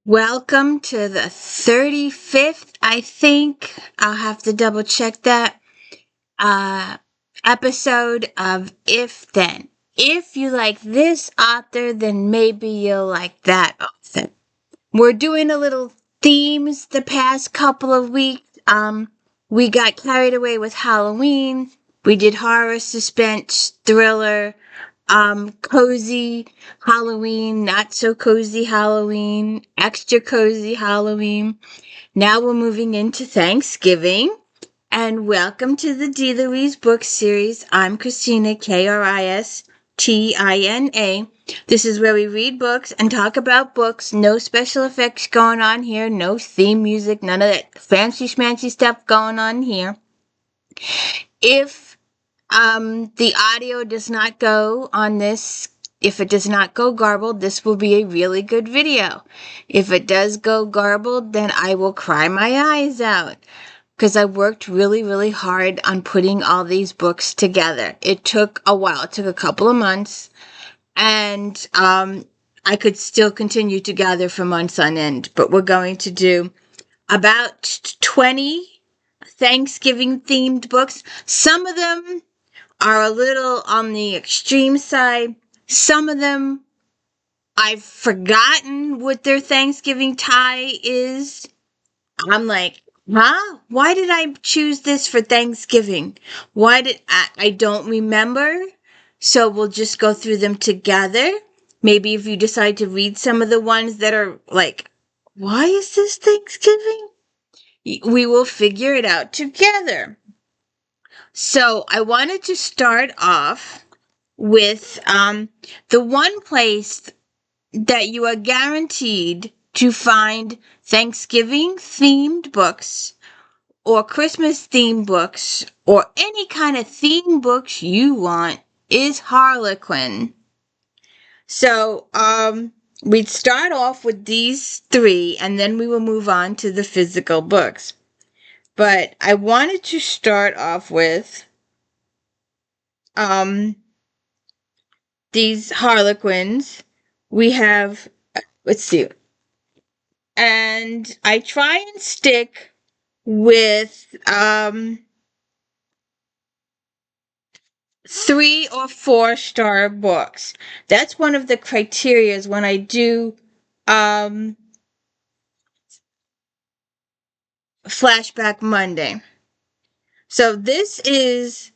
Welcome to the 35th, I think. I'll have to double check that. Episode of If Then. If you like this author, then maybe you'll like that author. We're doing a little themes the past couple of weeks. We got carried away with Halloween. We did horror, suspense, thriller, cozy Halloween, not so cozy Halloween, extra cozy Halloween. Now we're moving into Thanksgiving. And welcome to the D. Louise book series. I'm Christina, Kristina. This is where we read books and talk about books. No special effects going on here. No theme music. None of that fancy schmancy stuff going on here. If the audio does not go on this, if it does not go garbled, this will be a really good video. If it does go garbled, then I will cry my eyes out. Because I worked really, really hard on putting all these books together. It took a while. It took a couple of months. And I could still continue to gather for months on end. But we're going to do about 20 Thanksgiving-themed books. Some of them are a little on the extreme side. Some of them, I've forgotten what their Thanksgiving tie is. I'm like, huh? Why did I choose this for Thanksgiving? I don't remember. So we'll just go through them together. Maybe if you decide to read some of the ones that are like, why is this Thanksgiving? We will figure it out together. So I wanted to start off with the one place that you are guaranteed to find Thanksgiving-themed books or Christmas-themed books or any kind of themed books you want is Harlequin. So we'd start off with these three and then we will move on to the physical books. But I wanted to start off with these Harlequins. We have, let's see. And I try and stick with 3 or 4 star books. That's one of the criterias when I do Flashback Monday. So this is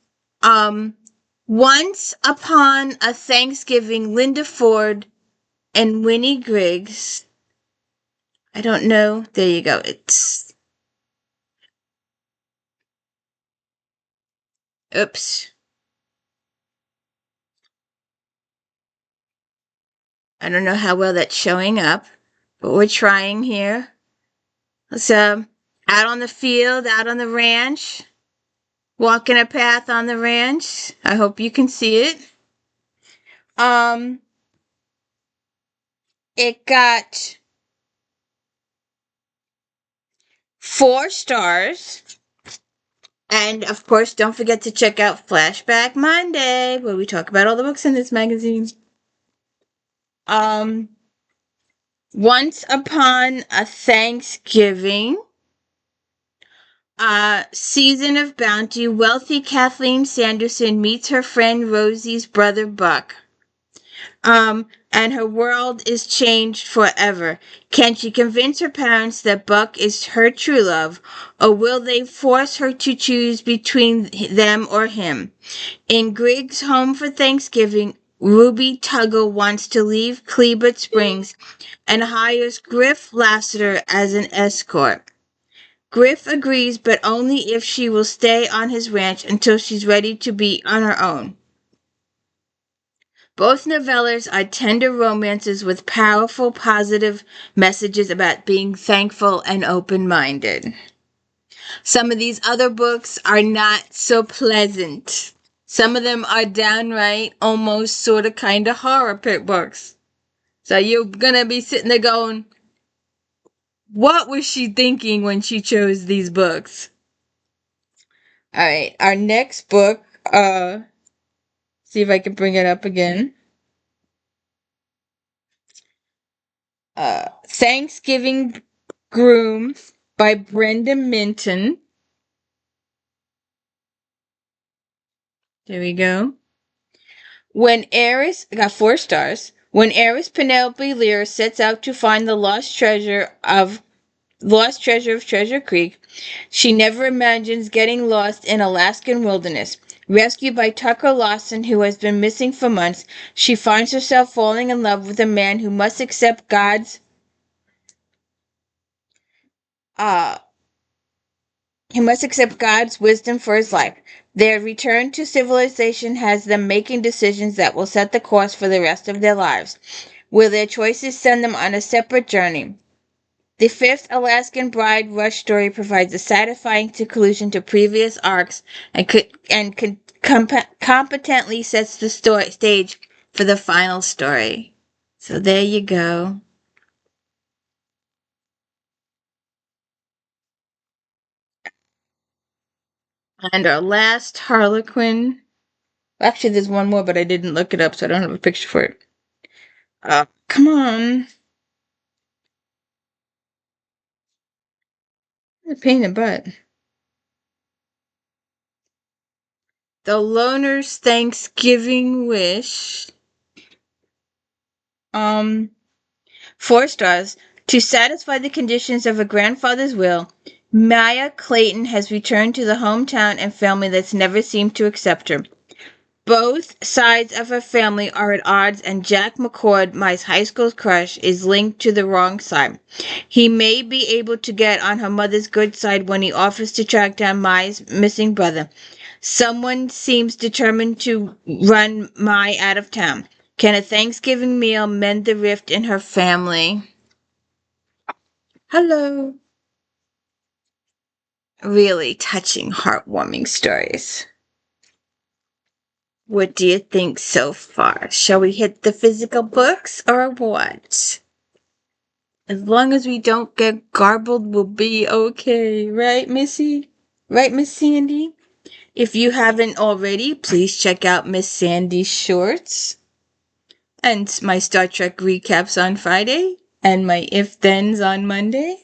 Once Upon a Thanksgiving, Linda Ford and Winnie Griggs. I don't know. There you go. Oops. I don't know how well that's showing up, but we're trying here. So, out on the field, out on the ranch, walking a path on the ranch. I hope you can see it. It got 4 stars. And, of course, don't forget to check out Flashback Monday, where we talk about all the books in this magazine. Once Upon a Thanksgiving, Season of Bounty, wealthy Kathleen Sanderson meets her friend Rosie's brother Buck. And her world is changed forever. Can she convince her parents that Buck is her true love, or will they force her to choose between them or him? In Griggs' Home for Thanksgiving, Ruby Tuggle wants to leave Cleveland Springs and hires Griff Lassiter as an escort. Griff agrees, but only if she will stay on his ranch until she's ready to be on her own. Both novellas are tender romances with powerful, positive messages about being thankful and open-minded. Some of these other books are not so pleasant. Some of them are downright, almost sort of kind of horror books. So you're going to be sitting there going, what was she thinking when she chose these books? All right, our next book, see if I can bring it up again. Thanksgiving Groom by Brenda Minton. There we go. When Eris got 4 stars. When Eris Penelope Lear sets out to find the lost treasure of Treasure Creek, she never imagines getting lost in Alaskan wilderness. Rescued by Tucker Lawson, who has been missing for months, she finds herself falling in love with a man who must accept uh God's wisdom for his life. Their return to civilization has them making decisions that will set the course for the rest of their lives. Will their choices send them on a separate journey? The fifth Alaskan Bride Rush story provides a satisfying conclusion to previous arcs and competently sets the stage for the final story. So there you go. And our last Harlequin. Actually, there's one more, but I didn't look it up, so I don't have a picture for it. Come on. A pain in the butt. The Loner's Thanksgiving Wish. 4 stars. To satisfy the conditions of her grandfather's will, Maya Clayton has returned to the hometown and family that's never seemed to accept her. Both sides of her family are at odds, and Jack McCord, my high school crush, is linked to the wrong side. He may be able to get on her mother's good side when he offers to track down Mai's missing brother. Someone seems determined to run Mai out of town. Can a Thanksgiving meal mend the rift in her family? Hello. Really touching, heartwarming stories. What do you think so far? Shall we hit the physical books or what? As long as we don't get garbled, we'll be okay. Right, Missy? Right, Miss Sandy? If you haven't already, please check out Miss Sandy's shorts and my Star Trek recaps on Friday and my if-thens on Monday.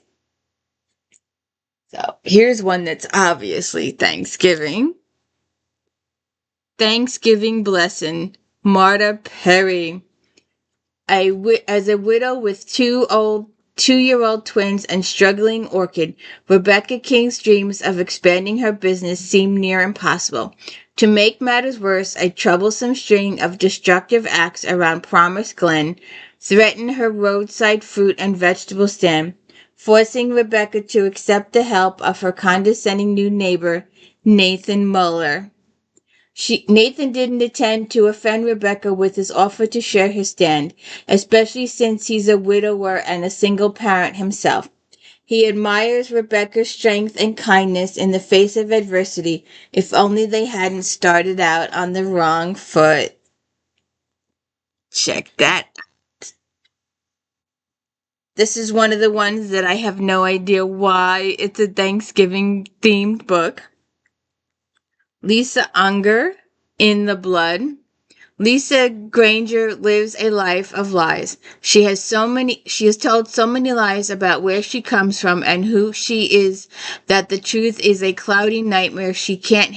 So here's one that's obviously Thanksgiving. Thanksgiving Blessing, Marta Perry. As a widow with 2-year-old twins and struggling orchid, Rebecca King's dreams of expanding her business seem near impossible. To make matters worse, a troublesome string of destructive acts around Promise Glen threaten her roadside fruit and vegetable stand, forcing Rebecca to accept the help of her condescending new neighbor, Nathan Muller. Nathan didn't intend to offend Rebecca with his offer to share his stand, especially since he's a widower and a single parent himself. He admires Rebecca's strength and kindness in the face of adversity, if only they hadn't started out on the wrong foot. Check that out. This is one of the ones that I have no idea why it's a Thanksgiving-themed book. Lisa Unger, In the Blood. Lisa Granger lives a life of lies. She has told so many lies about where she comes from and who she is that the truth is a cloudy nightmare she can't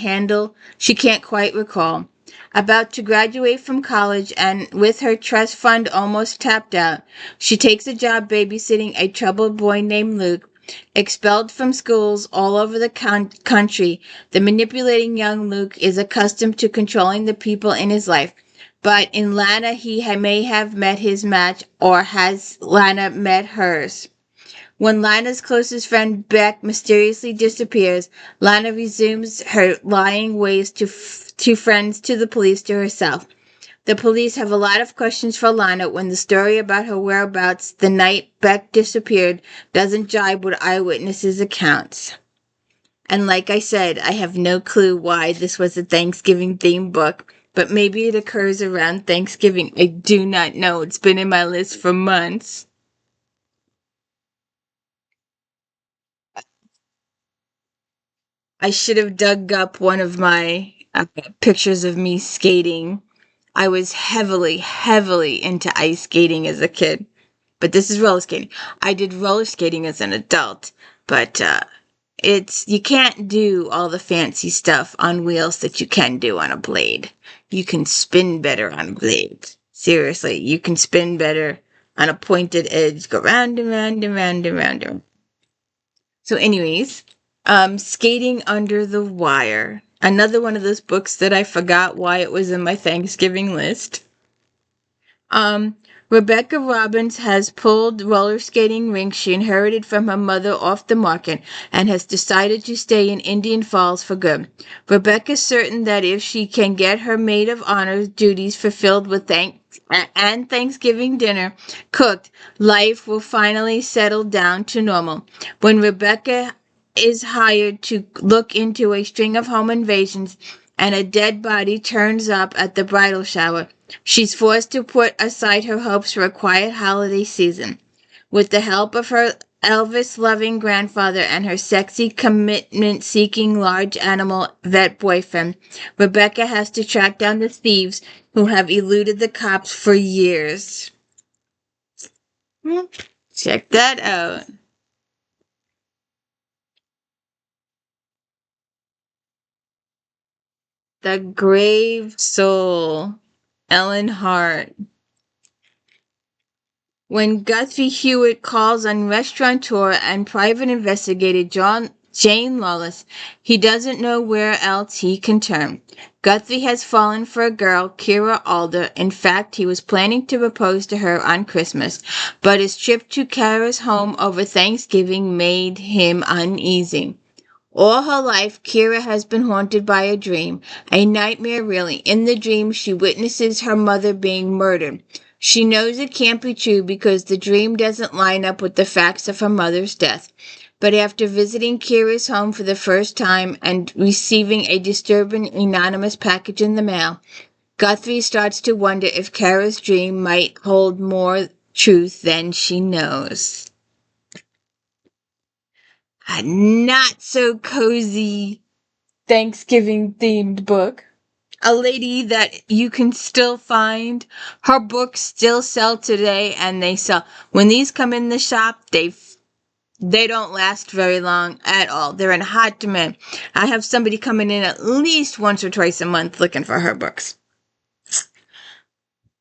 quite recall. About to graduate from college and with her trust fund almost tapped out, she takes a job babysitting a troubled boy named Luke. Expelled from schools all over the country, the manipulating young Luke is accustomed to controlling the people in his life. But in Lana, he may have met his match, or has Lana met hers? When Lana's closest friend Beck mysteriously disappears, Lana resumes her lying ways to friends, to the police, to herself. The police have a lot of questions for Lana when the story about her whereabouts the night Beck disappeared doesn't jibe with eyewitnesses' accounts. And like I said, I have no clue why this was a Thanksgiving-themed book, but maybe it occurs around Thanksgiving. I do not know. It's been in my list for months. I should have dug up one of my pictures of me skating. I was heavily, heavily into ice skating as a kid. but this is roller skating. I did roller skating as an adult, but you can't do all the fancy stuff on wheels that you can do on a blade. You can spin better on a blade. Seriously, you can spin better on a pointed edge, go round and round and round and round and round. So anyways, Skating Under the Wire. Another one of those books that I forgot why it was in my Thanksgiving list. Rebecca Robbins has pulled roller skating rink she inherited from her mother off the market and has decided to stay in Indian Falls for good. Rebecca is certain that if she can get her maid of honor duties fulfilled with Thanksgiving dinner cooked, life will finally settle down to normal. When Rebecca is hired to look into a string of home invasions and a dead body turns up at the bridal shower, she's forced to put aside her hopes for a quiet holiday season. With the help of her Elvis-loving grandfather and her sexy, commitment-seeking large animal vet boyfriend, Rebecca has to track down the thieves who have eluded the cops for years. Check that out. The Grave Soul, Ellen Hart. When Guthrie Hewitt calls on restaurateur and private investigator Jane Lawless, he doesn't know where else he can turn. Guthrie has fallen for a girl, Kira Alder. In fact, he was planning to propose to her on Christmas, but his trip to Kara's home over Thanksgiving made him uneasy. All her life, Kira has been haunted by a dream, a nightmare really. In the dream, she witnesses her mother being murdered. She knows it can't be true because the dream doesn't line up with the facts of her mother's death. But after visiting Kira's home for the first time and receiving a disturbing anonymous package in the mail, Guthrie starts to wonder if Kara's dream might hold more truth than she knows. A not so cozy Thanksgiving themed book. A lady that you can still find. Her books still sell today, and they sell. When these come in the shop, they don't last very long at all. They're in hot demand. I have somebody coming in at least once or twice a month looking for her books.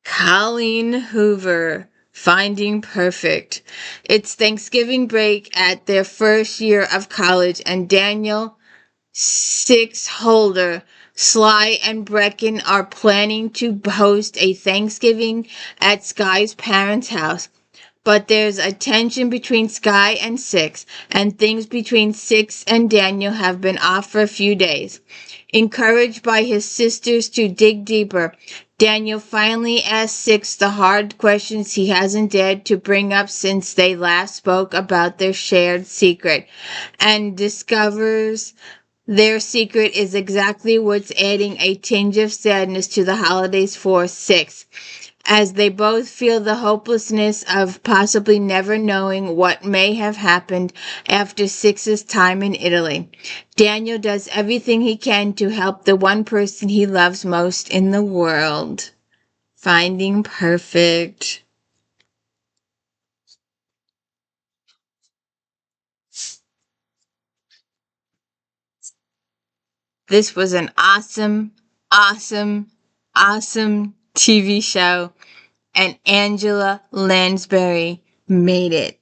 Colleen Hoover, Finding Perfect. It's Thanksgiving break at their first year of college, and Daniel Six-Holder, Sly, and Brecken are planning to host a Thanksgiving at Sky's parents' house. But there's a tension between Sky and Six, and things between Six and Daniel have been off for a few days. Encouraged by his sisters to dig deeper, Daniel finally asks Six the hard questions he hasn't dared to bring up since they last spoke about their shared secret, and discovers their secret is exactly what's adding a tinge of sadness to the holidays for Six, as they both feel the hopelessness of possibly never knowing what may have happened after Six's time in Italy. Daniel does everything he can to help the one person he loves most in the world. Finding Perfect. This was an awesome, awesome, awesome TV show, and Angela Lansbury made it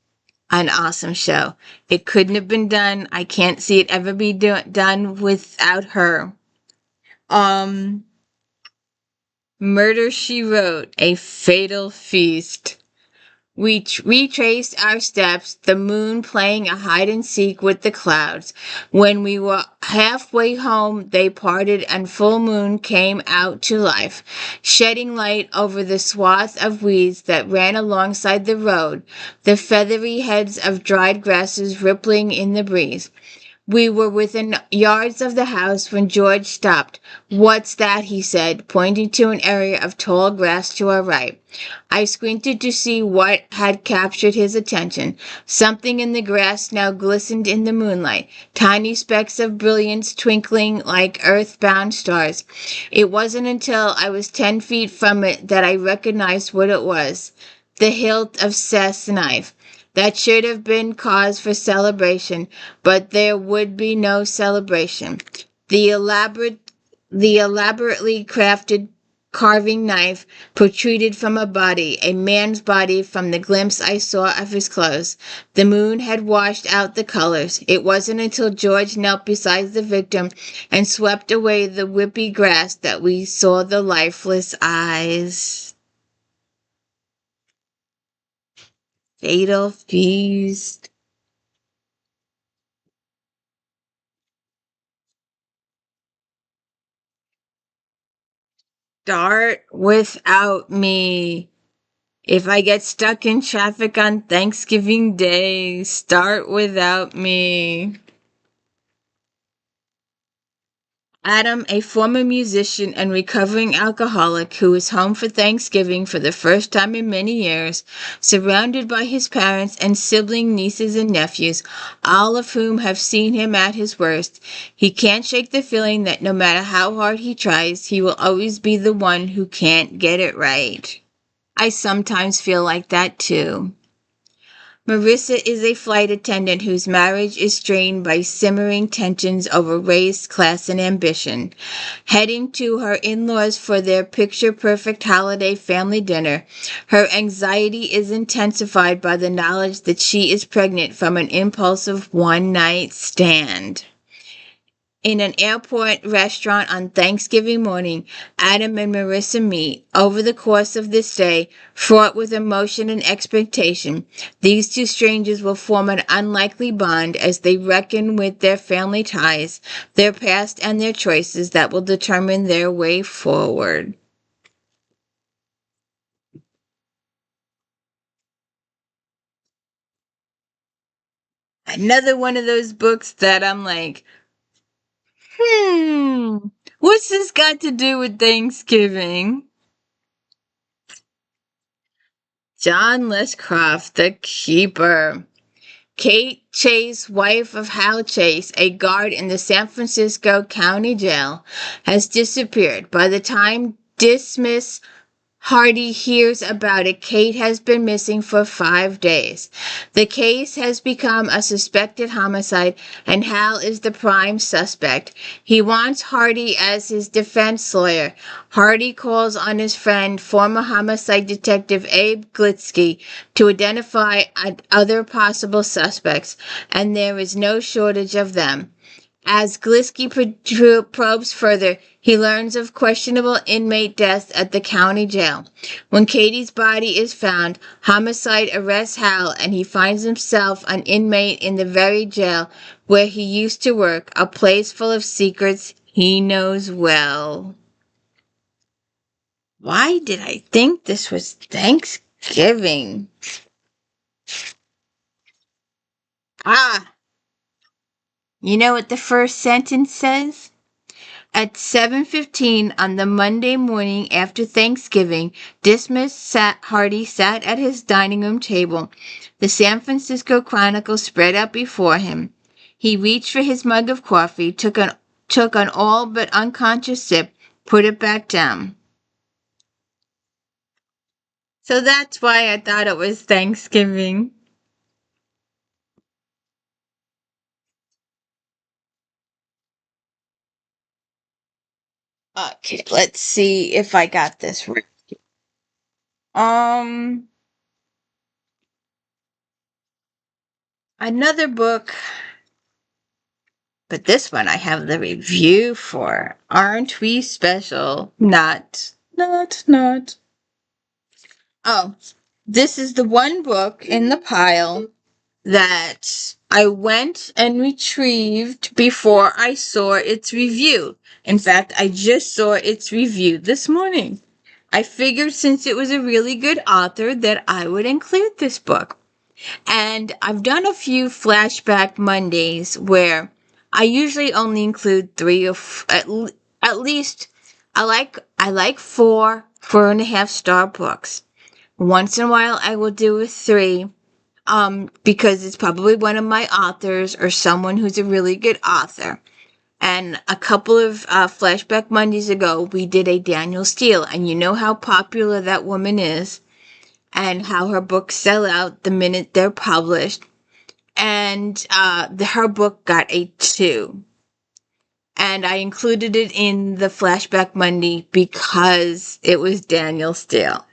an awesome show. It couldn't have been done. I can't see it ever be done without her. Murder, She Wrote, A Fatal Feast. We retraced our steps, the moon playing a hide-and-seek with the clouds. When we were halfway home, they parted and full moon came out to life, shedding light over the swath of weeds that ran alongside the road, the feathery heads of dried grasses rippling in the breeze. We were within yards of the house when George stopped. "What's that?" he said, pointing to an area of tall grass to our right. I squinted to see what had captured his attention. Something in the grass now glistened in the moonlight, tiny specks of brilliance twinkling like earth-bound stars. It wasn't until I was 10 feet from it that I recognized what it was. the hilt of Seth's knife. That should have been cause for celebration, but there would be no celebration. The elaborately crafted carving knife protruded from a body, a man's body, from the glimpse I saw of his clothes. The moon had washed out the colors. It wasn't until George knelt beside the victim and swept away the whippy grass that we saw the lifeless eyes. Fatal Feast. Start without me. If I get stuck in traffic on Thanksgiving Day, start without me. Adam, a former musician and recovering alcoholic who is home for Thanksgiving for the first time in many years, surrounded by his parents and sibling nieces and nephews, all of whom have seen him at his worst, he can't shake the feeling that no matter how hard he tries, he will always be the one who can't get it right. I sometimes feel like that too. Marissa is a flight attendant whose marriage is strained by simmering tensions over race, class, and ambition. Heading to her in-laws for their picture-perfect holiday family dinner, her anxiety is intensified by the knowledge that she is pregnant from an impulsive one-night stand. In an airport restaurant on Thanksgiving morning, Adam and Marissa meet. Over the course of this day, fraught with emotion and expectation, these two strangers will form an unlikely bond as they reckon with their family ties, their past, and their choices that will determine their way forward. Another one of those books that I'm like, what's this got to do with Thanksgiving? John Lescroart, The Keeper. Kate Chase, wife of Hal Chase, a guard in the San Francisco County Jail, has disappeared. By the time dismissed Hardy hears about it, Kate has been missing for 5 days. The case has become a suspected homicide, and Hal is the prime suspect. He wants Hardy as his defense lawyer. Hardy calls on his friend, former homicide detective Abe Glitsky, to identify other possible suspects, and there is no shortage of them. As Glisky probes further, he learns of questionable inmate deaths at the county jail. When Katie's body is found, homicide arrests Hal, and he finds himself an inmate in the very jail where he used to work, a place full of secrets he knows well. Why did I think this was Thanksgiving? You know what the first sentence says? At 7:15 on the Monday morning after Thanksgiving, dismissed Hardy sat at his dining room table, the San Francisco Chronicle spread out before him. He reached for his mug of coffee, took an all but unconscious sip, put it back down. So that's why I thought it was Thanksgiving. Okay, let's see if I got this right. Another book, but this one I have the review for. Aren't we special? Not. Oh, this is the one book in the pile that I went and retrieved before I saw its review. In fact, I just saw its review this morning. I figured since it was a really good author that I would include this book. And I've done a few flashback Mondays where I usually only include 3 or at least I like 4.5 star books. Once in a while I will do a 3 because it's probably one of my authors or someone who's a really good author. And a couple of flashback Mondays ago, we did a Danielle Steele, and you know how popular that woman is. and how her books sell out the minute they're published. And her book got a 2. And I included it in the Flashback Monday because it was Daniel Steele.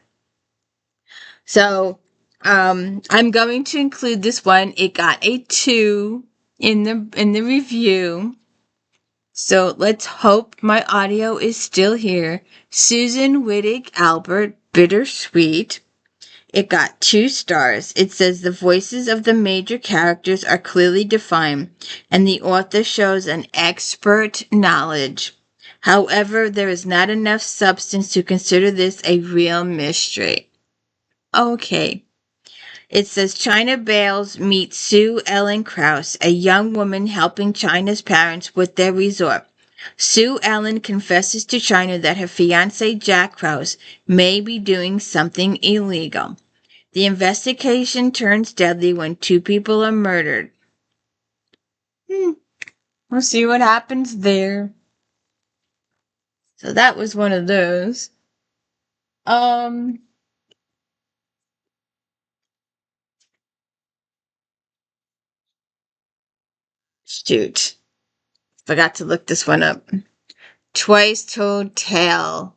So I'm going to include this one. It got a 2 in the review. So let's hope my audio is still here. Susan Wittig Albert, Bittersweet. It got 2 stars. It says the voices of the major characters are clearly defined, and the author shows an expert knowledge. However, there is not enough substance to consider this a real mystery. Okay. It says China Bales meets Sue Ellen Krause, a young woman helping China's parents with their resort. Sue Ellen confesses to China that her fiancé Jack Krause may be doing something illegal. The investigation turns deadly when 2 people are murdered. We'll see what happens there. So that was one of those. Shoot. Forgot to look this one up. Twice Told Tale.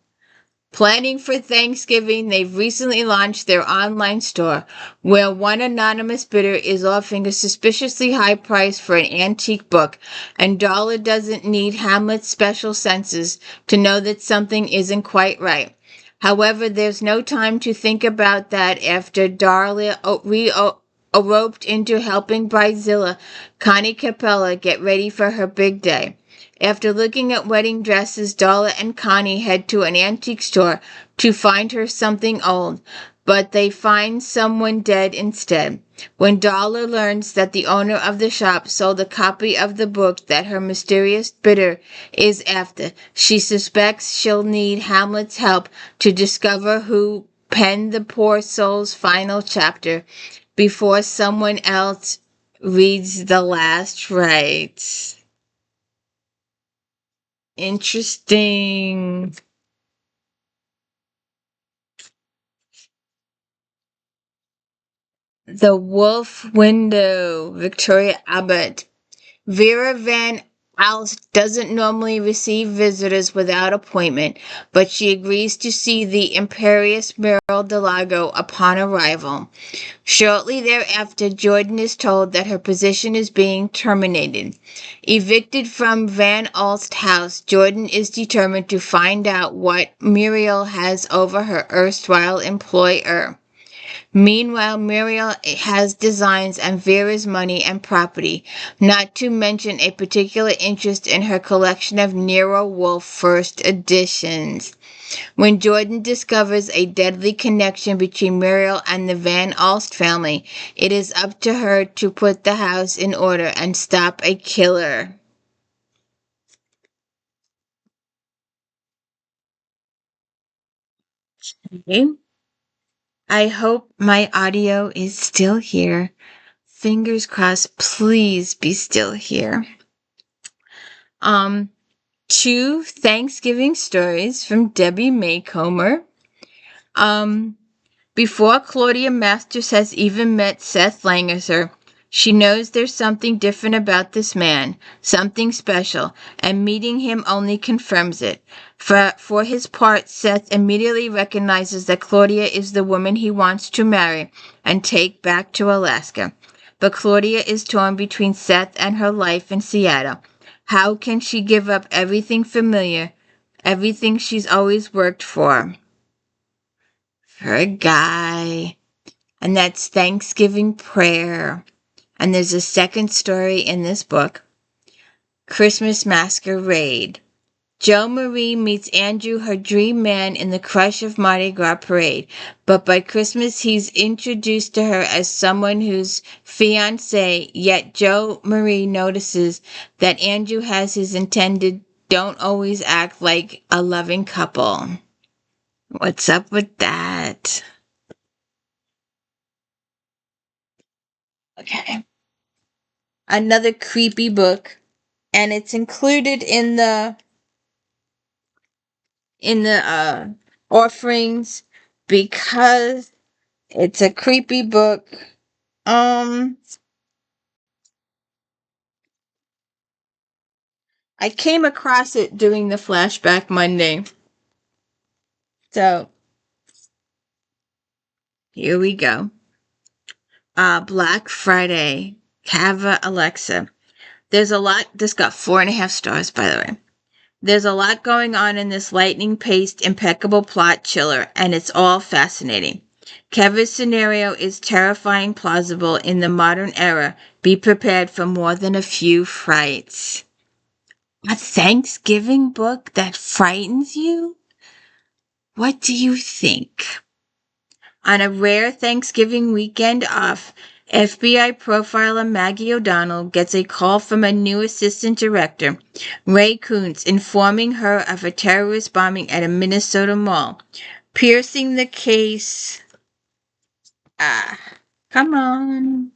Planning for Thanksgiving, they've recently launched their online store, where one anonymous bidder is offering a suspiciously high price for an antique book, and Darla doesn't need Hamlet's special senses to know that something isn't quite right. However, there's no time to think about that after Darla roped into helping Bridezilla, Connie Capella, get ready for her big day. After looking at wedding dresses, Darla and Connie head to an antique store to find her something old, but they find someone dead instead. When Darla learns that the owner of the shop sold a copy of the book that her mysterious bidder is after, she suspects she'll need Hamlet's help to discover who penned the poor soul's final chapter before someone else reads the last rites. Interesting. The Wolf Window, Victoria Abbott. Vera Van Alst doesn't normally receive visitors without appointment, but she agrees to see the imperious Meryl Delago upon arrival. Shortly thereafter, Jordan is told that her position is being terminated. Evicted from Van Alst's house, Jordan is determined to find out what Muriel has over her erstwhile employer. Meanwhile, Muriel has designs and Vera's money and property, not to mention a particular interest in her collection of Nero Wolfe first editions. When Jordan discovers a deadly connection between Muriel and the Van Alst family, it is up to her to put the house in order and stop a killer. Okay. I hope my audio is still here. Fingers crossed, please be still here. 2 Thanksgiving stories from Debbie Macomber. Before Claudia Masters has even met Seth Lancaster, she knows there's something different about this man, something special, and meeting him only confirms it. For his part, Seth immediately recognizes that Claudia is the woman he wants to marry and take back to Alaska. But Claudia is torn between Seth and her life in Seattle. How can she give up everything familiar, everything she's always worked for a guy? And that's Thanksgiving Prayer. And there's a second story in this book, Christmas Masquerade. Jo Marie meets Andrew, her dream man, in the crush of Mardi Gras parade, but by Christmas he's introduced to her as someone who's fiancé, yet Jo Marie notices that Andrew has his intended don't always act like a loving couple. What's up with that? Okay. Another creepy book, and it's included in the offerings because It's a creepy book. I came across it during the Flashback Monday. So, here we go. Black Friday. KAVA Alexa. There's a lot. This got 4.5 stars, by the way. There's a lot going on in this lightning-paced, impeccable plot chiller, and it's all fascinating. Kevin's scenario is terrifying plausible in the modern era. Be prepared for more than a few frights. A Thanksgiving book that frightens you? What do you think? On a rare Thanksgiving weekend off, FBI profiler Maggie O'Donnell gets a call from a new assistant director, Ray Kuntz, informing her of a terrorist bombing at a Minnesota mall. Piercing the case. Come on.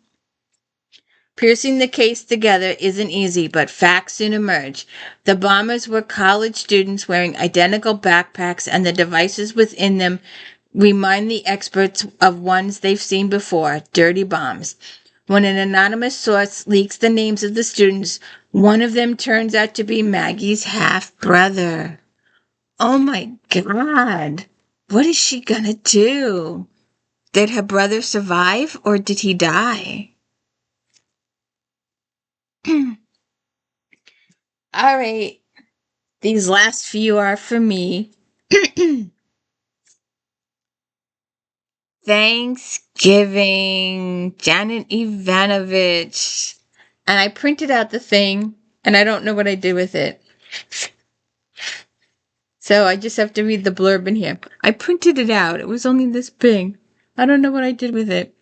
Piecing the case together isn't easy, but facts soon emerge. The bombers were college students wearing identical backpacks, and the devices within them remind the experts of ones they've seen before, dirty bombs. When an anonymous source leaks the names of the students, one of them turns out to be Maggie's half-brother. Oh my God. What is she gonna do? Did her brother survive, or did he die? All right. These last few are for me. Thanksgiving, Janet Ivanovich. And I printed out the thing, and I don't know what I did with it. So I just have to read the blurb in here. I printed it out. It was only this big. I don't know what I did with it.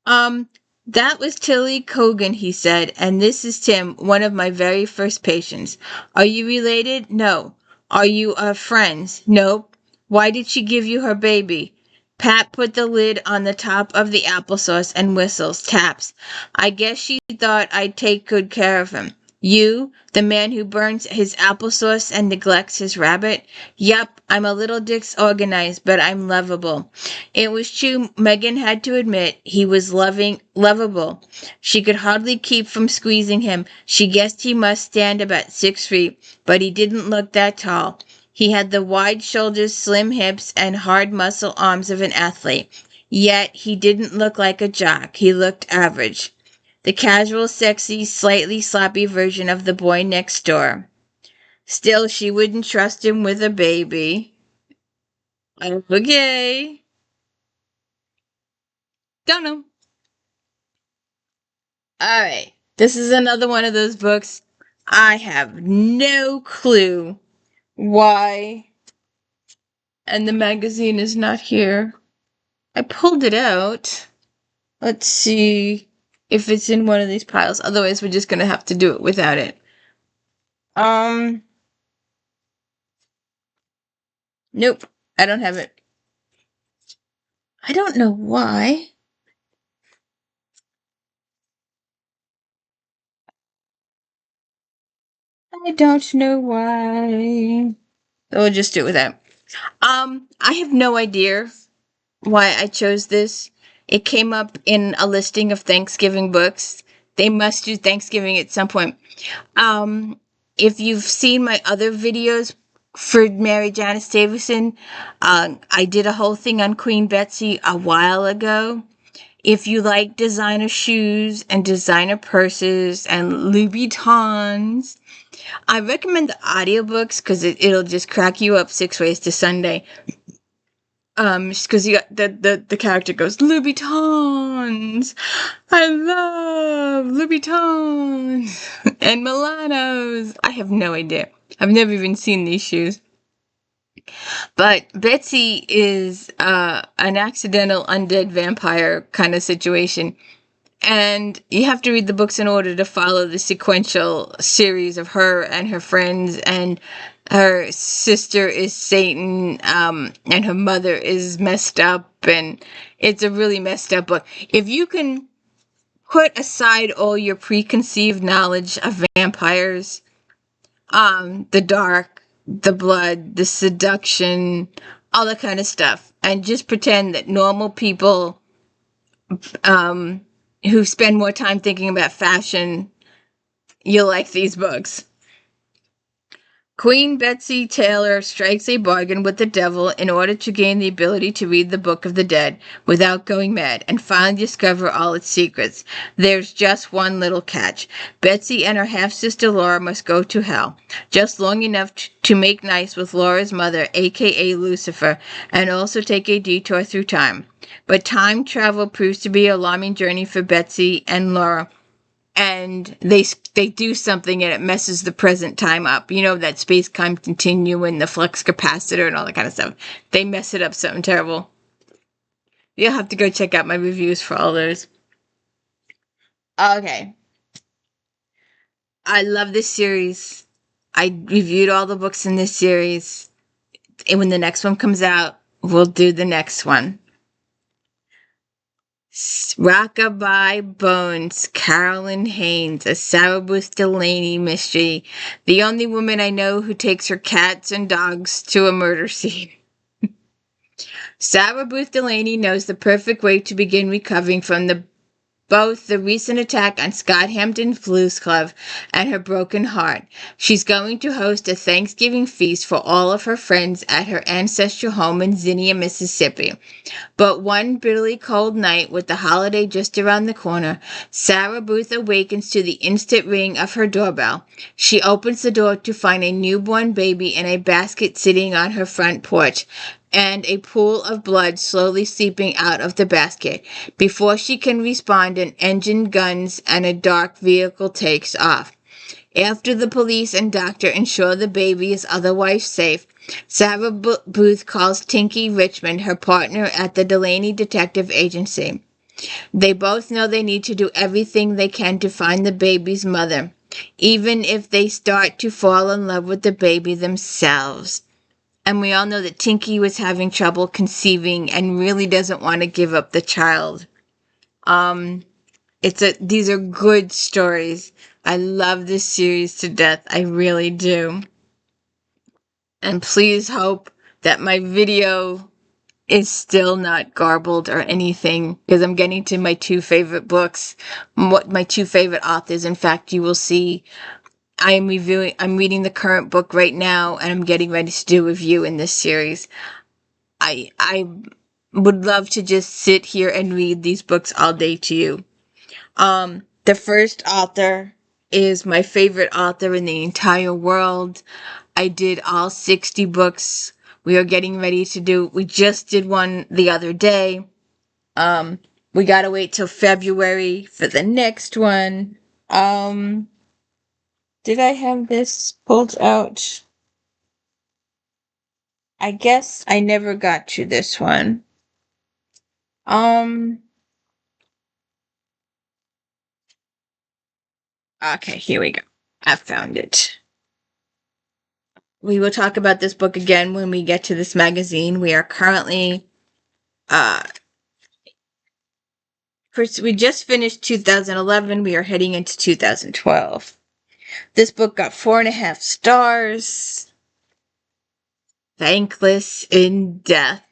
That was Tilly Cogan, he said, and this is Tim, one of my very first patients. Are you related? No. Are you friends? Nope. Why did she give you her baby? Pat put the lid on the top of the applesauce and whistles, taps. I guess she thought I'd take good care of him. You, the man who burns his applesauce and neglects his rabbit? Yup, I'm a little disorganized, but I'm lovable. It was true, Megan had to admit, he was lovable. She could hardly keep from squeezing him. She guessed he must stand about 6 feet, but he didn't look that tall. He had the wide shoulders, slim hips, and hard muscle arms of an athlete. Yet he didn't look like a jock. He looked average. The casual, sexy, slightly sloppy version of the boy next door. Still, she wouldn't trust him with a baby. Okay. Don't know. All right. This is another one of those books. I have no clue why. And the magazine is not here. I pulled it out. Let's see if it's in one of these piles. Otherwise, we're just going to have to do it without it. Nope. I don't have it. I don't know why. I don't know why. We'll just do it without. I have no idea why I chose this. It came up in a listing of Thanksgiving books. They must do Thanksgiving at some point. If you've seen my other videos for MARYJANICE Davison, I did a whole thing on Queen Betsy a while ago. If you like designer shoes and designer purses and Louboutins, I recommend the audiobooks because it'll just crack you up 6 ways to Sunday. Because you got the character goes, Louboutins! I love Louboutins! And Milanos! I have no idea. I've never even seen these shoes. But Betsy is an accidental undead vampire kind of situation. And you have to read the books in order to follow the sequential series of her and her friends, and her sister is Satan, and her mother is messed up, and it's a really messed up book. If you can put aside all your preconceived knowledge of vampires, the dark, the blood, the seduction, all that kind of stuff. And just pretend that normal people who spend more time thinking about fashion, you'll like these books. Queen Betsy Taylor strikes a bargain with the devil in order to gain the ability to read the Book of the Dead without going mad and finally discover all its secrets. There's just one little catch. Betsy and her half-sister Laura must go to hell, just long enough to make nice with Laura's mother, aka Lucifer, and also take a detour through time. But time travel proves to be an alarming journey for Betsy and Laura, and they do something and it messes the present time up. You know, that space-time continuum and the flux capacitor and all that kind of stuff. They mess it up something terrible. You'll have to go check out my reviews for all those. Okay. I love this series. I reviewed all the books in this series. And when the next one comes out, we'll do the next one. Rockabye Bones, Carolyn Haines, a Sarah Booth Delaney mystery. The only woman I know who takes her cats and dogs to a murder scene. Sarah Booth Delaney knows the perfect way to begin recovering from both the recent attack on Scott Hampton Blues Club and her broken heart. She's going to host a Thanksgiving feast for all of her friends at her ancestral home in Zinnia, Mississippi. But one bitterly cold night, with the holiday just around the corner, Sarah Booth awakens to the instant ring of her doorbell. She opens the door to find a newborn baby in a basket sitting on her front porch, and a pool of blood slowly seeping out of the basket. Before she can respond, an engine guns and a dark vehicle takes off. After the police and doctor ensure the baby is otherwise safe, Sarah Booth calls Tinky Richmond, her partner at the Delaney Detective Agency. They both know they need to do everything they can to find the baby's mother, even if they start to fall in love with the baby themselves. And we all know that Tinky was having trouble conceiving and really doesn't want to give up the child. These are good stories. I love this series to death. I really do. And please hope that my video is still not garbled or anything, because I'm getting to my two favorite books, my two favorite authors. In fact, you will see I'm reading the current book right now, and I'm getting ready to do a review in this series. I would love to just sit here and read these books all day to you. The first author is my favorite author in the entire world. I did all 60 books. We just did one the other day. We gotta wait till February for the next one. Did I have this pulled out? I guess I never got to this one. Okay, here we go. I found it. We will talk about this book again when we get to this magazine. We are currently, we just finished 2011. We are heading into 2012. This book got 4.5 stars. Thankless in Death.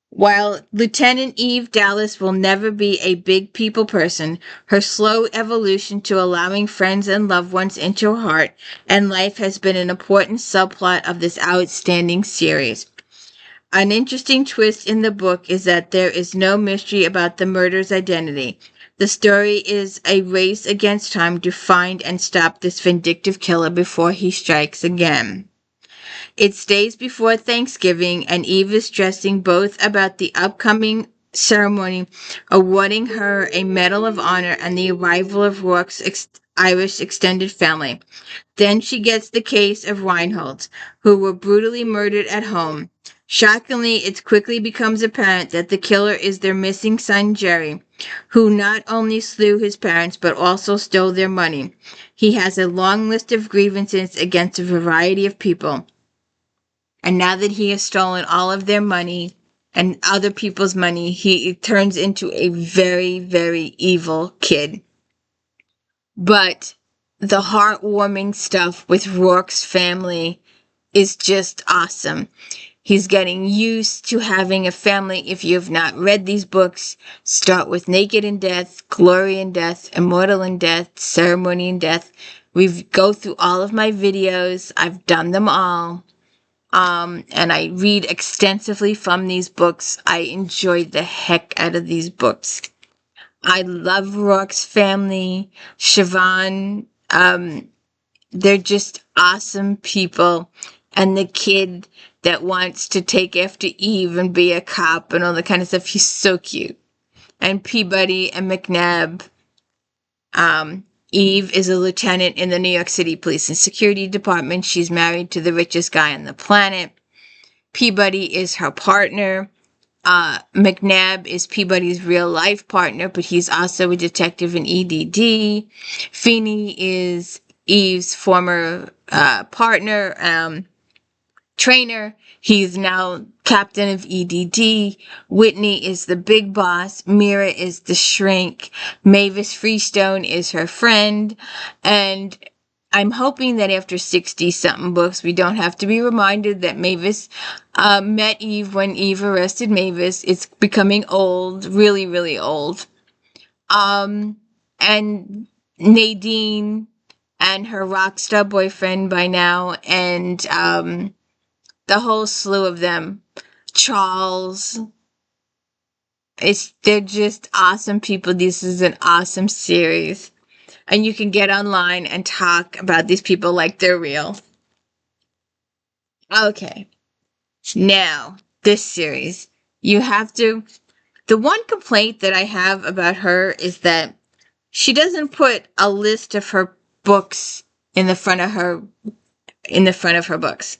While Lieutenant Eve Dallas will never be a big people person, her slow evolution to allowing friends and loved ones into her heart and life has been an important subplot of this outstanding series. An interesting twist in the book is that there is no mystery about the murderer's identity. The story is a race against time to find and stop this vindictive killer before he strikes again. It's days before Thanksgiving, and Eve is stressing both about the upcoming ceremony awarding her a Medal of Honor and the arrival of Rourke's Irish extended family. Then she gets the case of Reinholds, who were brutally murdered at home. Shockingly, it quickly becomes apparent that the killer is their missing son, Jerry, who not only slew his parents but also stole their money. He has a long list of grievances against a variety of people. And now that he has stolen all of their money and other people's money, he turns into a very, very evil kid. But the heartwarming stuff with Rourke's family is just awesome. He's getting used to having a family. If you have not read these books, start with Naked in Death, Glory in Death, Immortal in Death, Ceremony in Death. We go through all of my videos. I've done them all. And I read extensively from these books. I enjoyed the heck out of these books. I love Rourke's family, Siobhan. They're just awesome people. And the kid that wants to take after Eve and be a cop and all that kind of stuff, he's so cute. And Peabody and McNabb. Eve is a lieutenant in the New York City Police and Security Department. She's married to the richest guy on the planet. Peabody is her partner. McNabb is Peabody's real life partner, but he's also a detective in EDD. Feeney is Eve's former partner, trainer. He's now captain of EDD. Whitney is the big boss. Mira is the shrink. Mavis Freestone is her friend. And I'm hoping that after 60-something books, we don't have to be reminded that Mavis met Eve when Eve arrested Mavis. It's becoming old, really, really old. And Nadine and her rock star boyfriend by now, and the whole slew of them. Charles. They're just awesome people. This is an awesome series. And you can get online and talk about these people like they're real. Okay. Now, this series. You have to... The one complaint that I have about her is that she doesn't put a list of her books in the front of her books.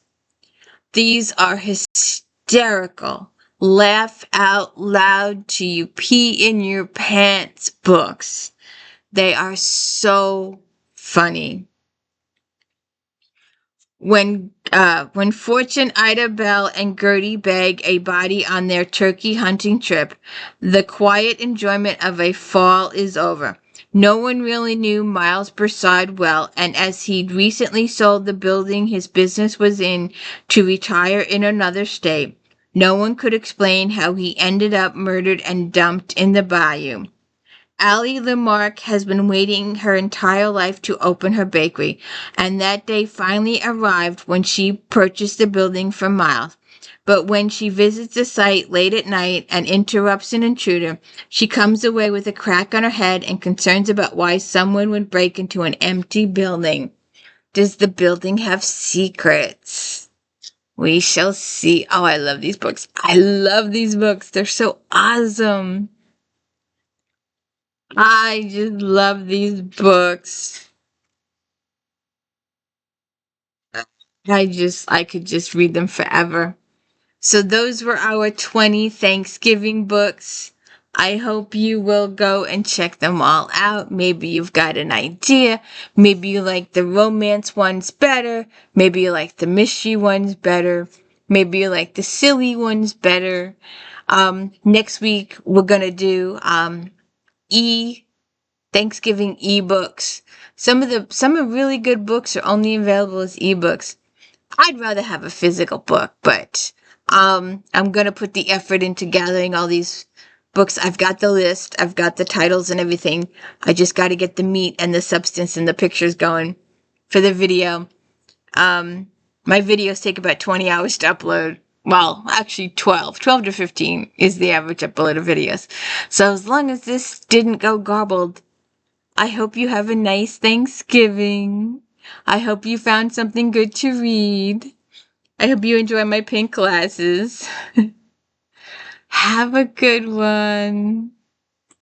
These are hysterical, laugh out loud to you, pee in your pants books. They are so funny. When Fortune, Ida Bell, and Gertie beg a body on their turkey hunting trip, the quiet enjoyment of a fall is over. No one really knew Miles Broussard well, and as he'd recently sold the building his business was in to retire in another state, no one could explain how he ended up murdered and dumped in the bayou. Allie Lamarck has been waiting her entire life to open her bakery, and that day finally arrived when she purchased the building from Miles. But when she visits the site late at night and interrupts an intruder, she comes away with a crack on her head and concerns about why someone would break into an empty building. Does the building have secrets? We shall see. Oh, I love these books. I love these books. They're so awesome. I just love these books. I could just read them forever. So those were our 20 Thanksgiving books. I hope you will go and check them all out. Maybe you've got an idea. Maybe you like the romance ones better. Maybe you like the mystery ones better. Maybe you like the silly ones better. Next week we're gonna do Thanksgiving ebooks. Some of really good books are only available as ebooks. I'd rather have a physical book, but I'm going to put the effort into gathering all these books. I've got the list. I've got the titles and everything. I just got to get the meat and the substance and the pictures going for the video. My videos take about 20 hours to upload. Well, actually 12 to 15 is the average upload of videos. So as long as this didn't go garbled, I hope you have a nice Thanksgiving. I hope you found something good to read. I hope you enjoy my pink glasses. Have a good one.